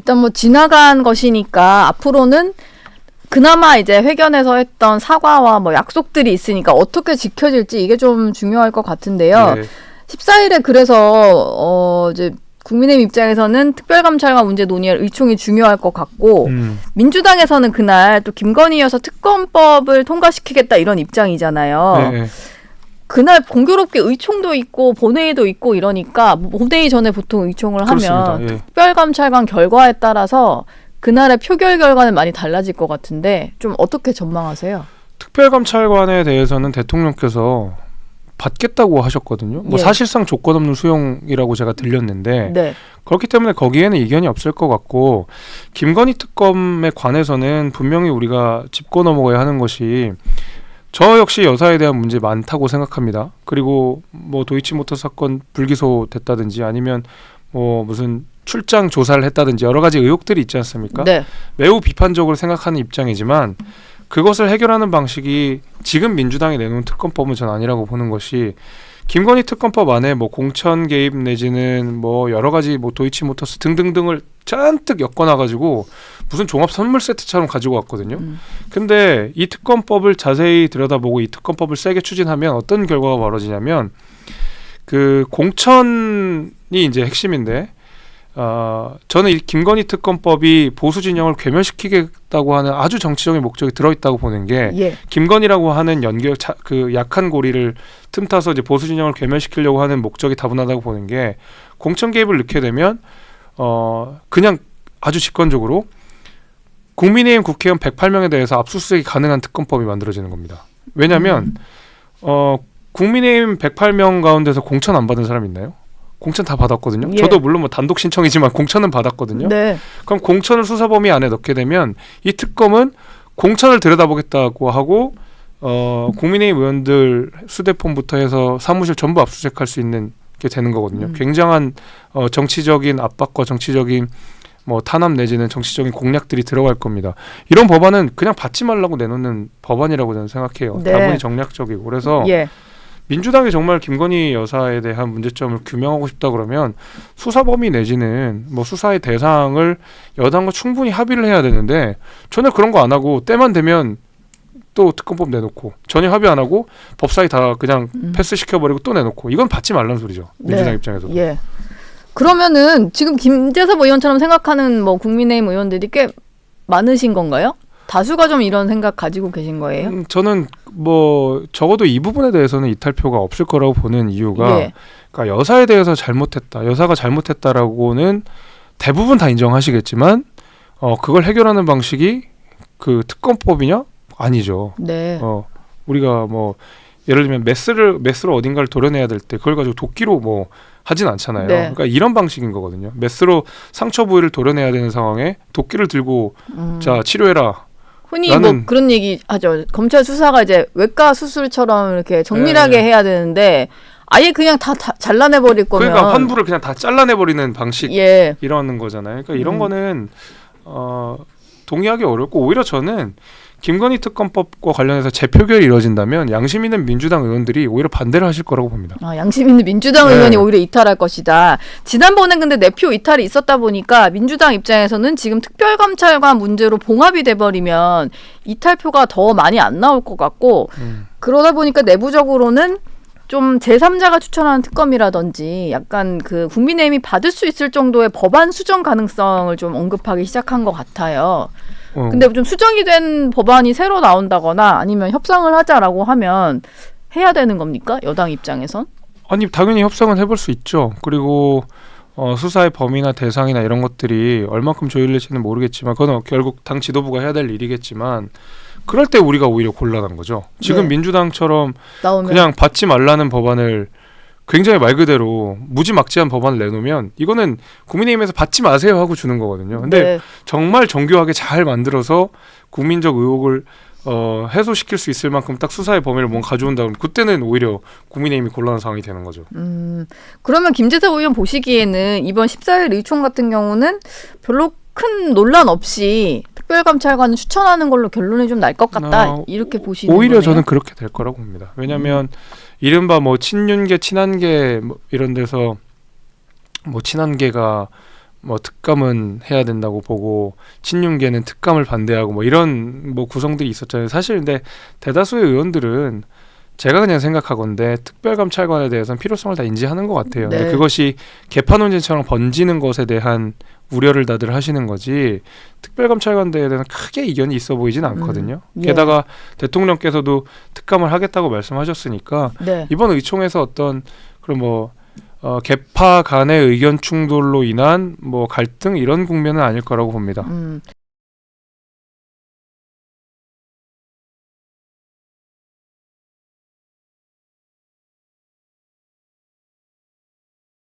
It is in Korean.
일단 뭐 지나간 것이니까 앞으로는 그나마 이제 회견에서 했던 사과와 뭐 약속들이 있으니까 어떻게 지켜질지 이게 좀 중요할 것 같은데요. 네. 14일에 그래서 이제 국민의힘 입장에서는 특별감찰관 문제 논의할 의총이 중요할 것 같고 민주당에서는 그날 또 김건희 여사 특검법을 통과시키겠다 이런 입장이잖아요. 네. 그날 공교롭게 의총도 있고 본회의도 있고 이러니까 본회의 전에 보통 의총을 그렇습니다. 하면 예. 특별감찰관 결과에 따라서 그날의 표결 결과는 많이 달라질 것 같은데 좀 어떻게 전망하세요? 특별감찰관에 대해서는 대통령께서 받겠다고 하셨거든요. 뭐 예. 사실상 조건 없는 수용이라고 제가 들렸는데 네. 그렇기 때문에 거기에는 이견이 없을 것 같고 김건희 특검에 관해서는 분명히 우리가 짚고 넘어가야 하는 것이 저 역시 여사에 대한 문제 많다고 생각합니다. 그리고 뭐 도이치모터 사건 불기소 됐다든지 아니면 뭐 무슨 출장 조사를 했다든지 여러 가지 의혹들이 있지 않습니까? 네. 매우 비판적으로 생각하는 입장이지만 그것을 해결하는 방식이 지금 민주당이 내놓은 특검법은 전 아니라고 보는 것이 김건희 특검법 안에 뭐 공천 개입 내지는 뭐 여러 가지 뭐 도이치모터스 등등등을 잔뜩 엮어놔가지고 무슨 종합 선물 세트처럼 가지고 왔거든요. 근데 이 특검법을 자세히 들여다보고 이 특검법을 세게 추진하면 어떤 결과가 벌어지냐면 그 공천이 이제 핵심인데 저는 이 김건희 특검법이 보수 진영을 괴멸시키겠다고 하는 아주 정치적인 목적이 들어있다고 보는 게 예. 김건희라고 하는 그 약한 고리를 틈타서 이제 보수 진영을 괴멸시키려고 하는 목적이 다분하다고 보는 게 공천 개입을 넣게 되면 그냥 아주 직관적으로 국민의힘 국회의원 108명에 대해서 압수수색이 가능한 특검법이 만들어지는 겁니다. 왜냐하면 국민의힘 108명 가운데서 공천 안 받은 사람 있나요? 공천 다 받았거든요. 예. 저도 물론 뭐 단독 신청이지만 공천은 받았거든요. 네. 그럼 공천을 수사 범위 안에 넣게 되면 이 특검은 공천을 들여다보겠다고 하고 국민의힘 의원들 휴대폰부터 해서 사무실 전부 압수수색할 수 있는 게 되는 거거든요. 굉장한 정치적인 압박과 정치적인 뭐 탄압 내지는 정치적인 공략들이 들어갈 겁니다. 이런 법안은 그냥 받지 말라고 내놓는 법안이라고 저는 생각해요. 네. 다분히 정략적이고. 그래서 예. 민주당이 정말 김건희 여사에 대한 문제점을 규명하고 싶다 그러면 수사 범위 내지는 뭐 수사의 대상을 여당과 충분히 합의를 해야 되는데 전혀 그런 거 안 하고 때만 되면 또 특검법 내놓고 전혀 합의 안 하고 법사위 다 그냥 패스시켜버리고 또 내놓고 이건 받지 말라는 소리죠. 민주당 네. 입장에서도. 예. 그러면은 지금 김재섭 의원처럼 생각하는 뭐 국민의힘 의원들이 꽤 많으신 건가요? 다수가 좀 이런 생각 가지고 계신 거예요? 저는 뭐 적어도 이 부분에 대해서는 이탈표가 없을 거라고 보는 이유가 예. 그러니까 여사에 대해서 잘못했다. 여사가 잘못했다라고는 대부분 다 인정하시겠지만 그걸 해결하는 방식이 그 특검법이냐? 아니죠. 네. 우리가 뭐 예를 들면 메스를 어딘가를 도려내야 될 때 그걸 가지고 도끼로 뭐 하진 않잖아요. 네. 그러니까 이런 방식인 거거든요. 메스로 상처 부위를 도려내야 되는 상황에 도끼를 들고 자 치료해라. 흔히 뭐 그런 얘기 하죠. 검찰 수사가 이제 외과 수술처럼 이렇게 정밀하게 해야 되는데 아예 그냥 다 잘라내버릴 거면 그러니까 환부를 그냥 다 잘라내버리는 방식 예. 이러는 거잖아요. 그러니까 이런 거는 동의하기 어렵고 오히려 저는 김건희 특검법과 관련해서 재표결이 이루어진다면 양심 있는 민주당 의원들이 오히려 반대를 하실 거라고 봅니다. 양심 있는 민주당 의원이 오히려 이탈할 것이다. 지난번엔 근데 내표 이탈이 있었다 보니까 민주당 입장에서는 지금 특별감찰관 문제로 봉합이 돼버리면 이탈표가 더 많이 안 나올 것 같고 그러다 보니까 내부적으로는 좀 제3자가 추천하는 특검이라든지 약간 그 국민의힘이 받을 수 있을 정도의 법안 수정 가능성을 좀 언급하기 시작한 것 같아요. 근데 좀 수정이 된 법안이 새로 나온다거나 아니면 협상을 하자라고 하면 해야 되는 겁니까? 여당 입장에선? 아니 당연히 협상은 해볼 수 있죠. 그리고 수사의 범위나 대상이나 이런 것들이 얼만큼 조율될지는 모르겠지만 그건 결국 당 지도부가 해야 될 일이겠지만 그럴 때 우리가 오히려 곤란한 거죠. 지금 네. 민주당처럼 나오면. 그냥 받지 말라는 법안을 굉장히 말 그대로 무지막지한 법안을 내놓으면 이거는 국민의힘에서 받지 마세요 하고 주는 거거든요. 근데 네. 정말 정교하게 잘 만들어서 국민적 의혹을 해소시킬 수 있을 만큼 딱 수사의 범위를 뭔가 가져온다 그러면 그때는 오히려 국민의힘이 곤란한 상황이 되는 거죠. 그러면 김재섭 의원 보시기에는 이번 14일 의총 같은 경우는 별로 큰 논란 없이 특별감찰관을 추천하는 걸로 결론이 좀 날 것 같다 이렇게 보시는 오히려 거네요? 저는 그렇게 될 거라고 봅니다. 왜냐하면 이른바 뭐 친윤계 친한계 뭐 이런 데서 뭐 친한계가 뭐 특감은 해야 된다고 보고 친윤계는 특감을 반대하고 뭐 이런 뭐 구성들이 있었잖아요. 사실 근데 대다수의 의원들은 제가 그냥 생각하건데 특별감찰관에 대해서는 필요성을 다 인지하는 것 같아요. 네. 근데 그것이 개파 논쟁처럼 번지는 것에 대한 우려를 다들 하시는 거지 특별감찰관대에 대한 크게 이견이 있어 보이진 않거든요. 예. 게다가 대통령께서도 특감을 하겠다고 말씀하셨으니까 네. 이번 의총에서 어떤 그런 뭐 개파 간의 의견 충돌로 인한 뭐 갈등 이런 국면은 아닐 거라고 봅니다.